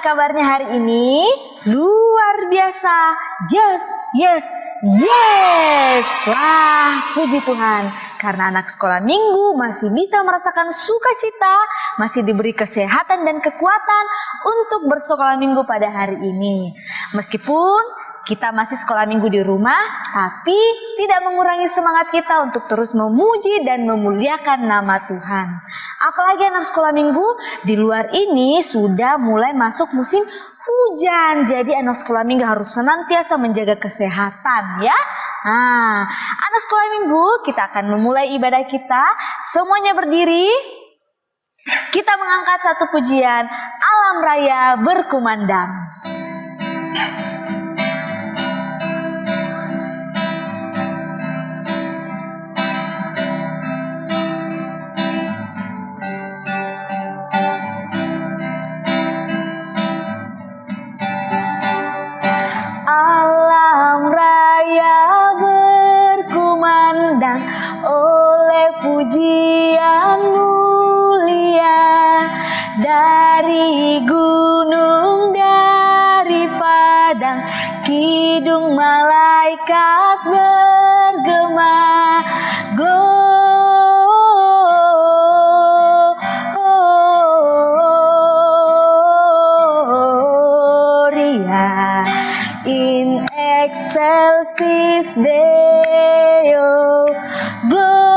Bagaimana kabarnya hari ini? Luar biasa. Yes, yes, yes. Wah, puji Tuhan. Karena anak sekolah minggu masih bisa merasakan sukacita, masih diberi kesehatan dan kekuatan untuk bersekolah minggu pada hari ini. Meskipun kita masih sekolah minggu di rumah, tapi tidak mengurangi semangat kita untuk terus memuji dan memuliakan nama Tuhan. Apalagi anak sekolah minggu, di luar ini sudah mulai masuk musim hujan. Jadi anak sekolah minggu harus senantiasa menjaga kesehatan ya. Nah, anak sekolah minggu, kita akan memulai ibadah kita. Semuanya berdiri. Kita mengangkat satu pujian, Alam Raya Berkumandang. Alam raya berkumandang oleh pujian mulia dari gunung, dari padang, kidung malaikat bergema. Gloria in excelsis Deo, Gloria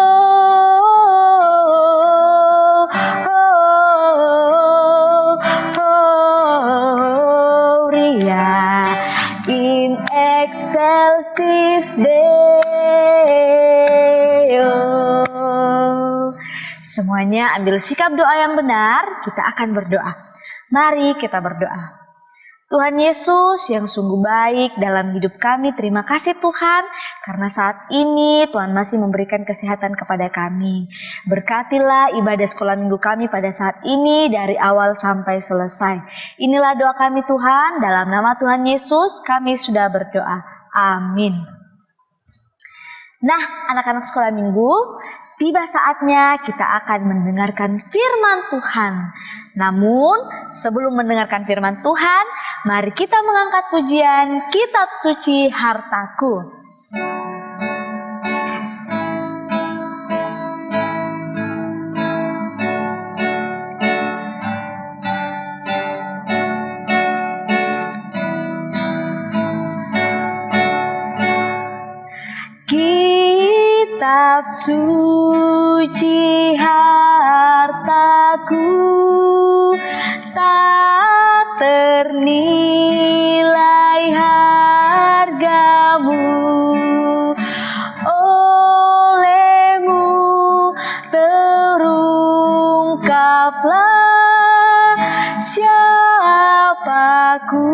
in excelsis Deo. Semuanya ambil sikap doa yang benar, kita akan berdoa. Mari kita berdoa. Tuhan Yesus yang sungguh baik dalam hidup kami, terima kasih Tuhan karena saat ini Tuhan masih memberikan kesehatan kepada kami. Berkatilah ibadah sekolah minggu kami pada saat ini dari awal sampai selesai. Inilah doa kami Tuhan, dalam nama Tuhan Yesus kami sudah berdoa. Amin. Nah, anak-anak sekolah minggu, tiba saatnya kita akan mendengarkan firman Tuhan. Namun, sebelum mendengarkan firman Tuhan, mari kita mengangkat pujian Kitab Suci Hartaku. Kitab suci hartaku, tak ternilai hargamu. Olehmu terungkaplah siapaku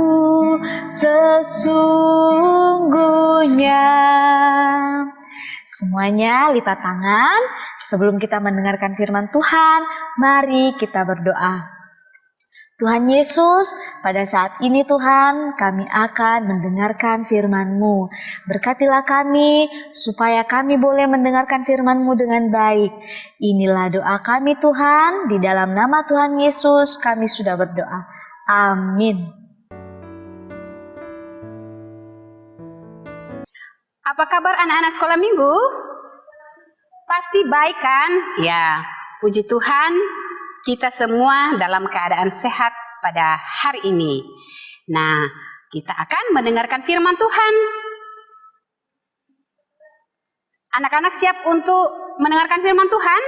sesungguhnya. Semuanya lipat tangan. Sebelum kita mendengarkan firman Tuhan, mari kita berdoa. Tuhan Yesus, pada saat ini Tuhan, kami akan mendengarkan firman-Mu. Berkatilah kami, supaya kami boleh mendengarkan firman-Mu dengan baik. Inilah doa kami Tuhan, di dalam nama Tuhan Yesus kami sudah berdoa. Amin. Apa kabar anak-anak sekolah minggu? Pasti baik kan? Ya, puji Tuhan, kita semua dalam keadaan sehat pada hari ini. Nah, kita akan mendengarkan firman Tuhan. Anak-anak siap untuk mendengarkan firman Tuhan?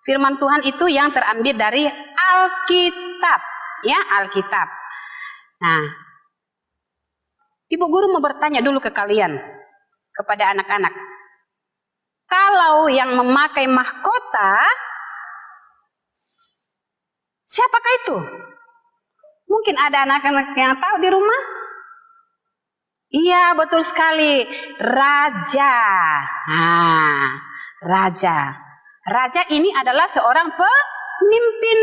Firman Tuhan itu yang terambil dari Alkitab, ya, Alkitab. Nah, Ibu guru mau bertanya dulu ke kalian, kepada anak-anak. Kalau yang memakai mahkota, siapakah itu? Mungkin ada anak-anak yang tahu di rumah? Iya, betul sekali. Raja. Nah, raja. Raja ini adalah seorang pemimpin.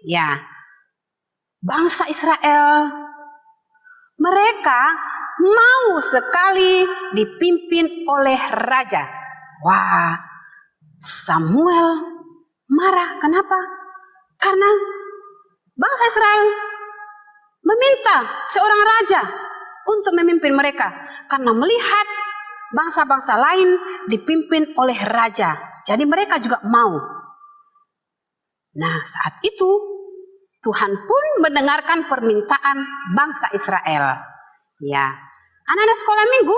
Ya, bangsa Israel. Mereka mau sekali dipimpin oleh raja. Wah, Samuel marah. Kenapa? Karena bangsa Israel meminta seorang raja untuk memimpin mereka karena melihat bangsa-bangsa lain dipimpin oleh raja. Jadi mereka juga mau. Nah, saat itu Tuhan pun mendengarkan permintaan bangsa Israel. Ya, anak-anak sekolah minggu,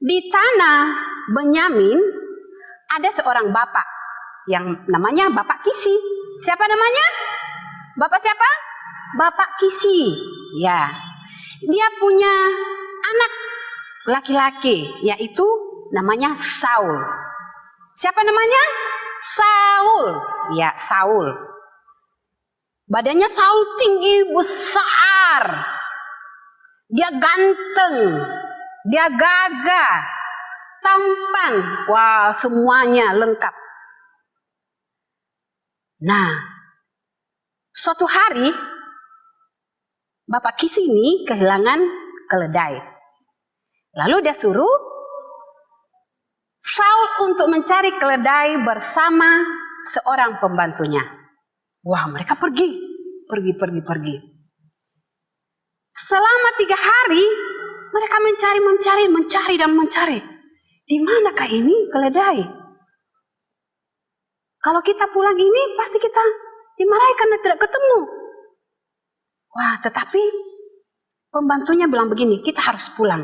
di tanah Benyamin ada seorang bapak yang namanya Bapak Kisi. Siapa namanya? Bapak siapa? Bapak Kisi. Ya, dia punya anak laki-laki, yaitu namanya Saul. Siapa namanya? Saul. Ya, Saul. Badannya Saul tinggi besar. Dia ganteng. Dia gagah. Tampan. Wah, semuanya lengkap. Nah, suatu hari Bapak Kisi ini kehilangan keledai. Lalu dia suruh Saul untuk mencari keledai bersama seorang pembantunya. Wah, mereka pergi. Selama 3 hari, mereka mencari. Di manakah ini keledai? Kalau kita pulang ini, pasti kita dimarahi karena tidak ketemu. Wah, tetapi pembantunya bilang begini, kita harus pulang.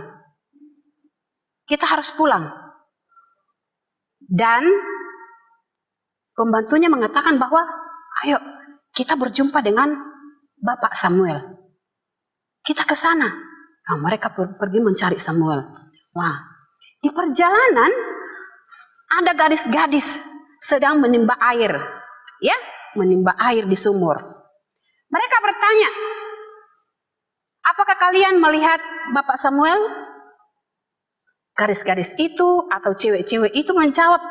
Dan pembantunya mengatakan bahwa, ayo kita berjumpa dengan Bapak Samuel. Kita ke sana. Nah, mereka pergi mencari Samuel. Wah, di perjalanan ada gadis-gadis sedang menimba air. Ya, menimba air di sumur. Mereka bertanya, apakah kalian melihat Bapak Samuel? Gadis-gadis itu atau cewek-cewek itu menjawab,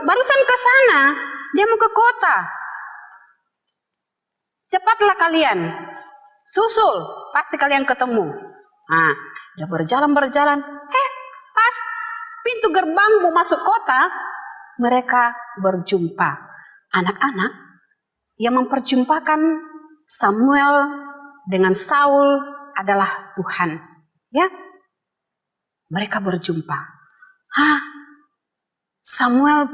barusan ke sana, dia mau ke kota. Cepatlah kalian, susul, pasti kalian ketemu. Nah, dia berjalan. Pas pintu gerbang mau masuk kota, mereka berjumpa. Anak-anak yang memperjumpakan Samuel dengan Saul adalah Tuhan. Ya, mereka berjumpa. Samuel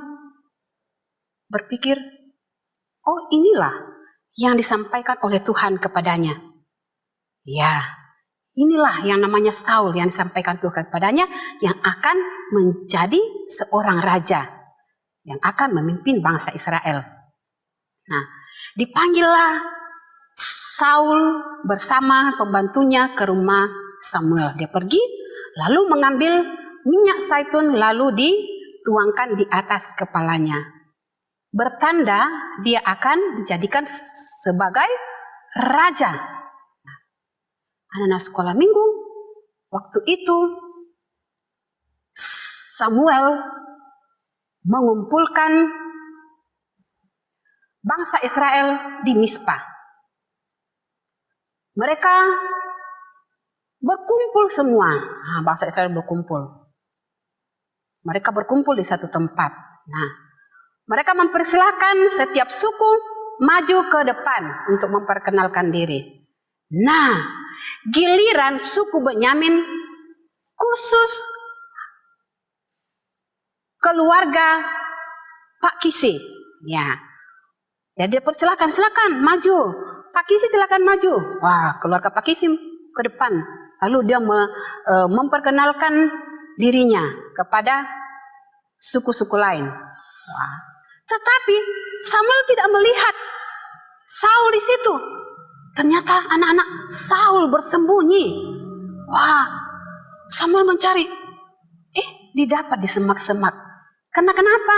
berpikir, oh inilah yang disampaikan oleh Tuhan kepadanya. Ya, inilah yang namanya Saul yang disampaikan Tuhan kepadanya, yang akan menjadi seorang raja, yang akan memimpin bangsa Israel. Nah, dipanggillah Saul bersama pembantunya ke rumah Samuel. Dia pergi, lalu mengambil minyak zaitun, lalu dituangkan di atas kepalanya. Bertanda dia akan dijadikan sebagai raja. Nah, anak-anak sekolah minggu, waktu itu Samuel mengumpulkan bangsa Israel di Mispa. Mereka berkumpul semua. Nah, bangsa Israel berkumpul. Mereka berkumpul di satu tempat. Nah, mereka mempersilahkan setiap suku maju ke depan untuk memperkenalkan diri. Nah, giliran suku Benyamin, khusus keluarga Pak Kisi. Ya, jadi persilahkan, silakan maju. Pak Kisi silakan maju. Wah, keluarga Pak Kisi ke depan. Lalu dia memperkenalkan dirinya kepada suku-suku lain. Wah. Tetapi Samuel tidak melihat Saul di situ. Ternyata anak-anak Saul bersembunyi. Wah, Samuel mencari. Didapat di semak-semak. Kenapa?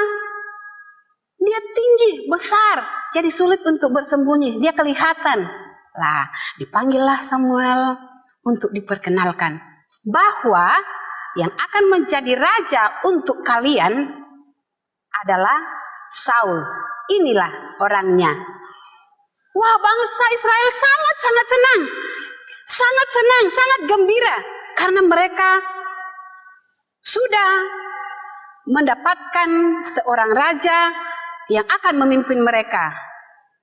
Dia tinggi, besar. Jadi sulit untuk bersembunyi. Dia kelihatan. Lah, dipanggillah Samuel untuk diperkenalkan bahwa yang akan menjadi raja untuk kalian adalah Saul. Inilah orangnya. Wah, bangsa Israel sangat senang. Sangat gembira karena mereka sudah mendapatkan seorang raja yang akan memimpin mereka.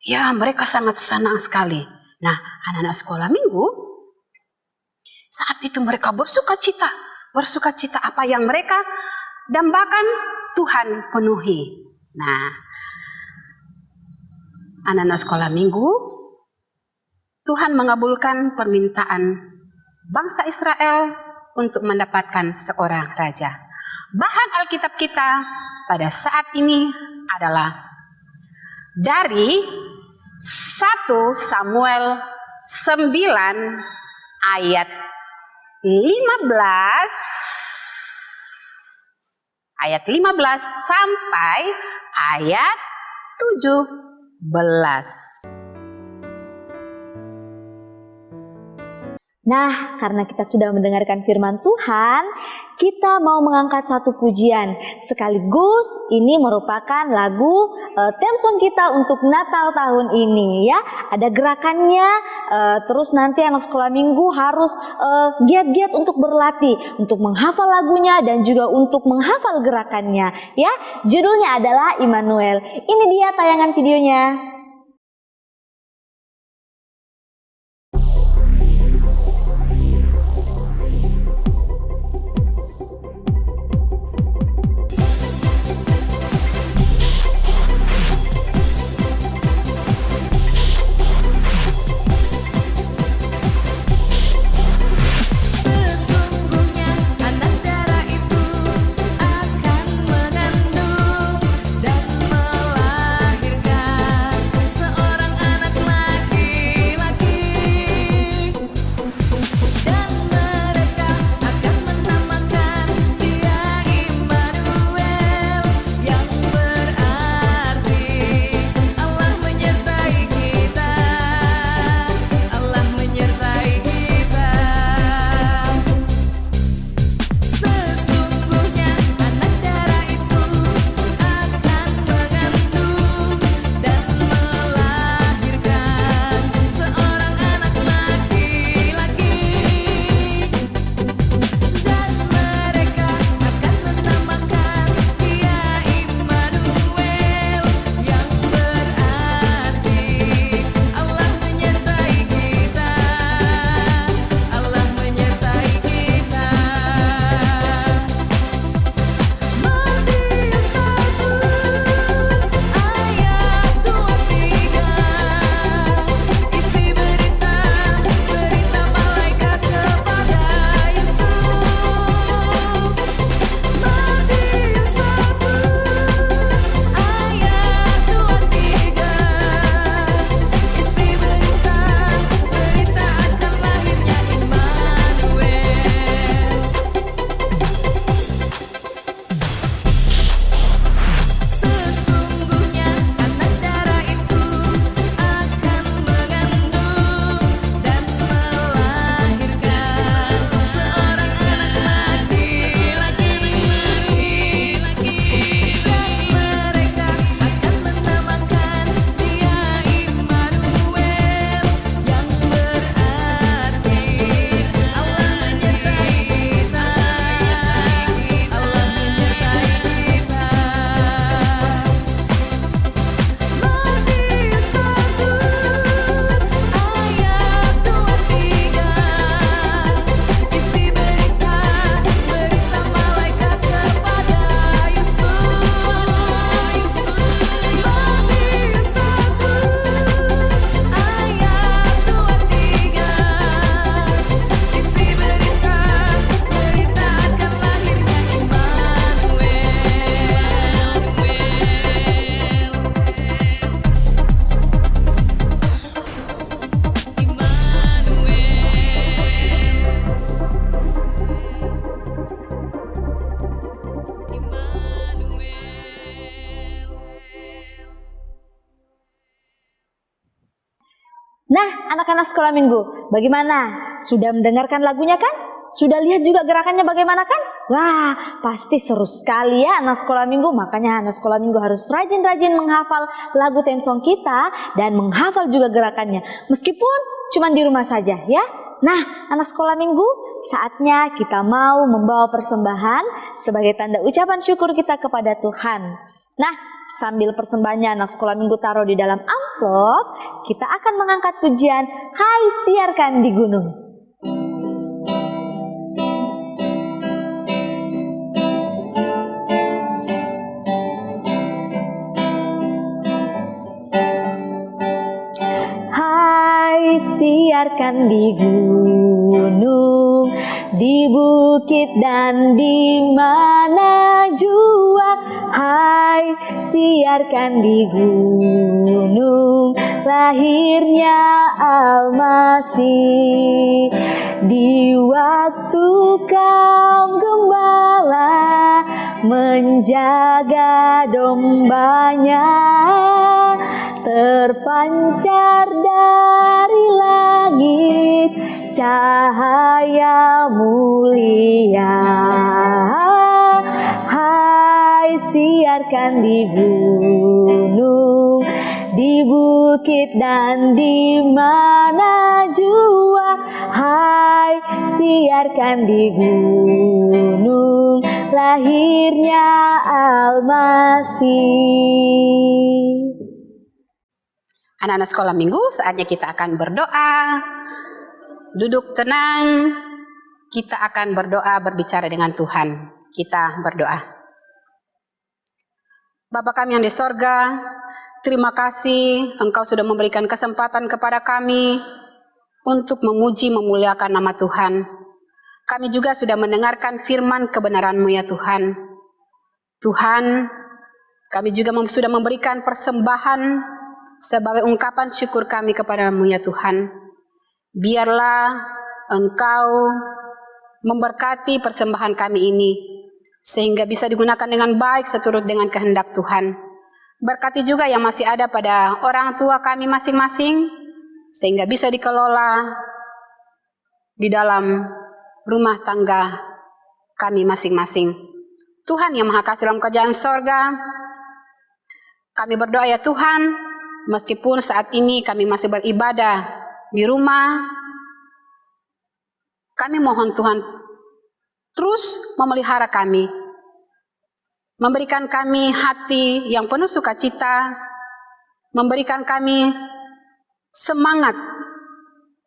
Ya, mereka sangat senang sekali. Nah, anak-anak sekolah minggu, saat itu mereka bersuka cita. Bersuka cita apa yang mereka dambakan, Tuhan penuhi. Nah, anak-anak sekolah minggu, Tuhan mengabulkan permintaan bangsa Israel untuk mendapatkan seorang raja. Bahan Alkitab kita pada saat ini adalah dari 1 Samuel 9 ayat 15 sampai ayat 17. Nah, karena kita sudah mendengarkan firman Tuhan, kita mau mengangkat satu pujian. Sekaligus ini merupakan lagu theme song kita untuk Natal tahun ini ya. Ada gerakannya, terus nanti anak sekolah minggu harus giat-giat untuk berlatih, untuk menghafal lagunya dan juga untuk menghafal gerakannya ya. Judulnya adalah Immanuel. Ini dia tayangan videonya. Nah, anak-anak sekolah minggu, bagaimana? Sudah mendengarkan lagunya kan? Sudah lihat juga gerakannya bagaimana kan? Wah, pasti seru sekali ya anak sekolah minggu. Makanya anak sekolah minggu harus rajin-rajin menghafal lagu theme song kita dan menghafal juga gerakannya. Meskipun cuma di rumah saja ya. Nah, anak sekolah minggu, saatnya kita mau membawa persembahan sebagai tanda ucapan syukur kita kepada Tuhan. Nah, sambil persembahannya anak sekolah minggu taruh di dalam amplop amplop, kita akan mengangkat pujian Hai Siarkan di Gunung. Hai siarkan di gunung, di bukit dan di mana jua. Hai siarkan di gunung, lahirnya Al-Masih. Di waktu kaum gembala menjaga dombanya, terpancar dari langit cahaya mulia. Hai siarkan di gunung, di bukit dan di mana jua. Hai siarkan di gunung, lahirnya Al-Masih. Anak-anak sekolah minggu, saatnya kita akan berdoa. Duduk tenang, kita akan berdoa berbicara dengan Tuhan. Kita berdoa. Bapa kami yang di sorga, terima kasih Engkau sudah memberikan kesempatan kepada kami untuk memuji memuliakan nama Tuhan. Kami juga sudah mendengarkan firman kebenaran-Mu ya Tuhan. Tuhan, kami juga sudah memberikan persembahan sebagai ungkapan syukur kami kepadamu ya Tuhan. Biarlah Engkau memberkati persembahan kami ini, sehingga bisa digunakan dengan baik seturut dengan kehendak Tuhan. Berkati juga yang masih ada pada orang tua kami masing-masing, sehingga bisa dikelola di dalam rumah tangga kami masing-masing. Tuhan yang Maha Kasih dalam kerajaan sorga, kami berdoa ya Tuhan, meskipun saat ini kami masih beribadah di rumah, kami mohon Tuhan terus memelihara kami, memberikan kami hati yang penuh sukacita, memberikan kami semangat,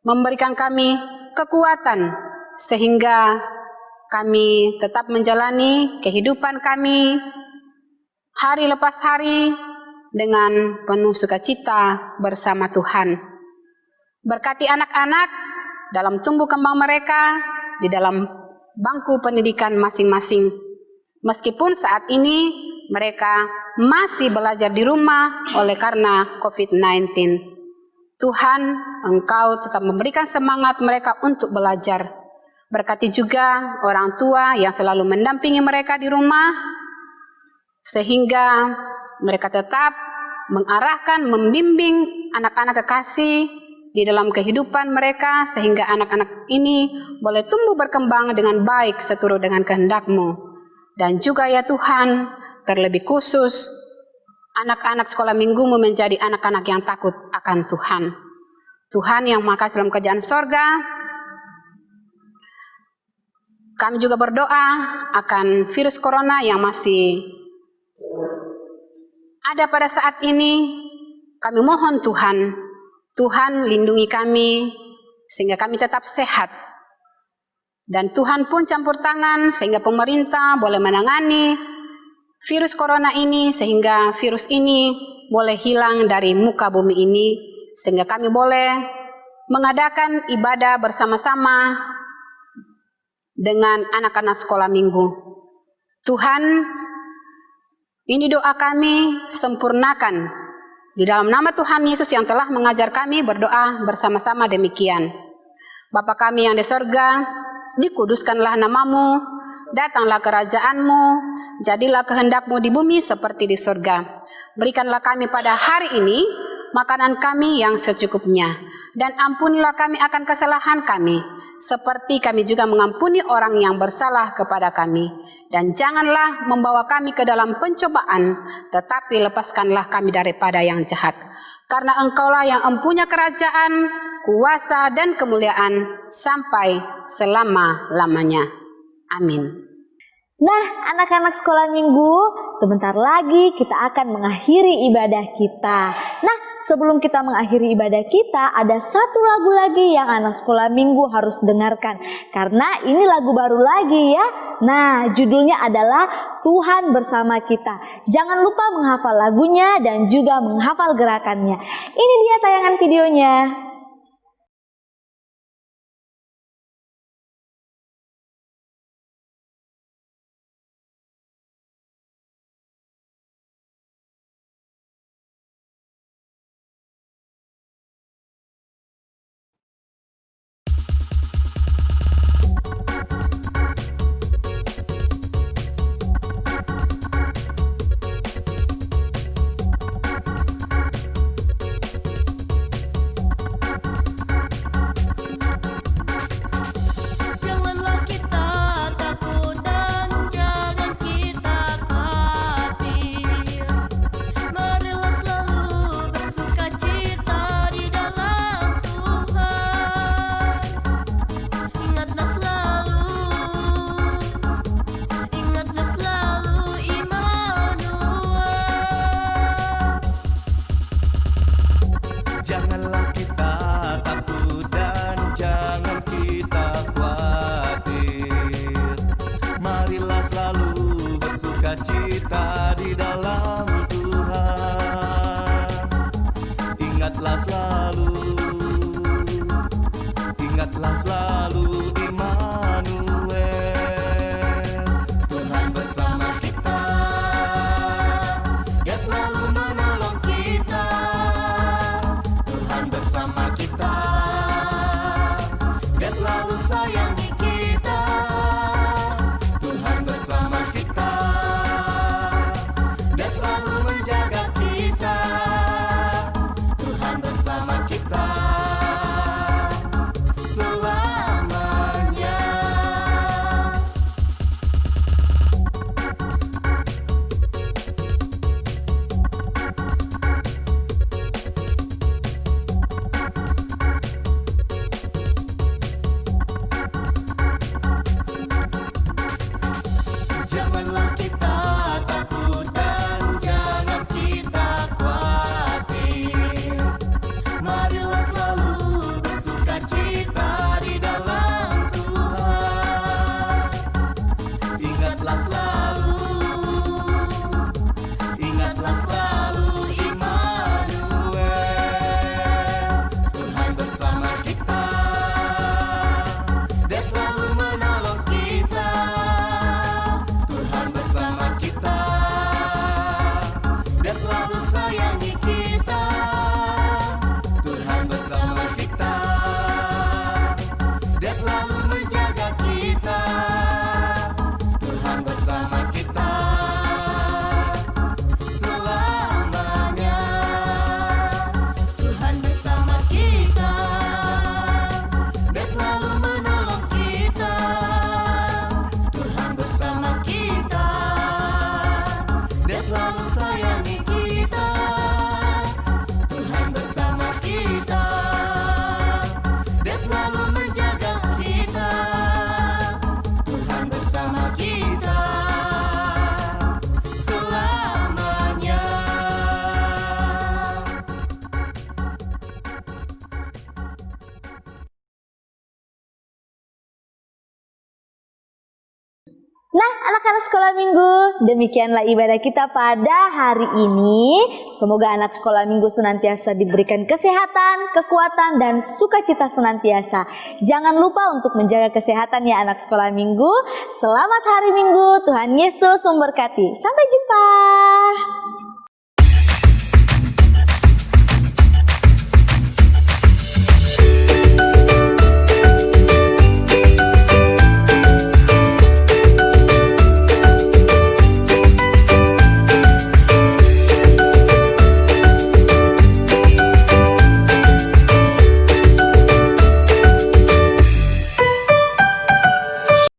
memberikan kami kekuatan, sehingga kami tetap menjalani kehidupan kami hari lepas hari dengan penuh sukacita bersama Tuhan. Berkati anak-anak dalam tumbuh kembang mereka di dalam bangku pendidikan masing-masing. Meskipun saat ini mereka masih belajar di rumah oleh karena COVID-19. Tuhan, Engkau tetap memberikan semangat mereka untuk belajar. Berkati juga orang tua yang selalu mendampingi mereka di rumah, sehingga mereka tetap mengarahkan, membimbing anak-anak kekasih di dalam kehidupan mereka, sehingga anak-anak ini boleh tumbuh berkembang dengan baik seturut dengan kehendak-Mu. Dan juga ya Tuhan, terlebih khusus anak-anak sekolah minggu-Mu menjadi anak-anak yang takut akan Tuhan. Tuhan yang Maha Kasih dalam kerajaan sorga, kami juga berdoa akan virus corona yang masih ada pada saat ini. Kami mohon Tuhan lindungi kami sehingga kami tetap sehat. Dan Tuhan pun campur tangan sehingga pemerintah boleh menangani virus corona ini, sehingga virus ini boleh hilang dari muka bumi ini, sehingga kami boleh mengadakan ibadah bersama-sama dengan anak-anak sekolah minggu. Tuhan, ini doa kami, sempurnakan di dalam nama Tuhan Yesus yang telah mengajar kami berdoa bersama-sama demikian. Bapa kami yang di sorga, dikuduskanlah nama-Mu, datanglah kerajaan-Mu, jadilah kehendak-Mu di bumi seperti di sorga. Berikanlah kami pada hari ini makanan kami yang secukupnya, dan ampunilah kami akan kesalahan kami, seperti kami juga mengampuni orang yang bersalah kepada kami. Dan janganlah membawa kami ke dalam pencobaan, tetapi lepaskanlah kami daripada yang jahat. Karena Engkaulah yang empunya kerajaan, kuasa dan kemuliaan sampai selama-lamanya. Amin. Nah, anak-anak sekolah minggu, sebentar lagi kita akan mengakhiri ibadah kita. Nah, sebelum kita mengakhiri ibadah kita, ada satu lagu lagi yang anak sekolah minggu harus dengarkan. Karena ini lagu baru lagi ya. Nah, judulnya adalah Tuhan Bersama Kita. Jangan lupa menghafal lagunya dan juga menghafal gerakannya. Ini dia tayangan videonya. Janganlah kita takut dan jangan kita khawatir. Marilah selalu bersukacita di dalam Tuhan. Ingatlah selalu Immanuel. Janganlah kita takut dan jangan kita khawatir. Marilah selalu bersukacita di dalam Tuhan. Ingatlah selalu Immanuel. Tuhan bersama kita, Dia selalu menolong kita. Tuhan bersama kita, Dia selalu sayangi kita. Tuhan bersama kita, Dia selalu menjaga kita. Tuhan bersama kita selamanya. Janganlah kita takut dan jangan kita khawatir. Marilah selalu bersukacita di dalam Tuhan. Ingatlah selalu Immanuel. Tuhan bersama kita, Dia selalu menolong kita. Tuhan bersama kita, Dia selalu sayangi kita. Tuhan bersama kita, Dia selalu menjaga kita. Tuhan bersama kita selamanya. Tuhan bersama kita, Dia selalu menolong kita. Tuhan bersama kita, Dia selalu sayangi kita. Tuhan bersama kita, Dia selalu menjaga kita. Tuhan bersama kita selamanya. Nah, anak-anak sekolah minggu, demikianlah ibadah kita pada hari ini. Semoga anak sekolah minggu senantiasa diberikan kesehatan, kekuatan, dan sukacita senantiasa. Jangan lupa untuk menjaga kesehatan ya anak sekolah minggu. Selamat hari Minggu, Tuhan Yesus memberkati. Sampai jumpa.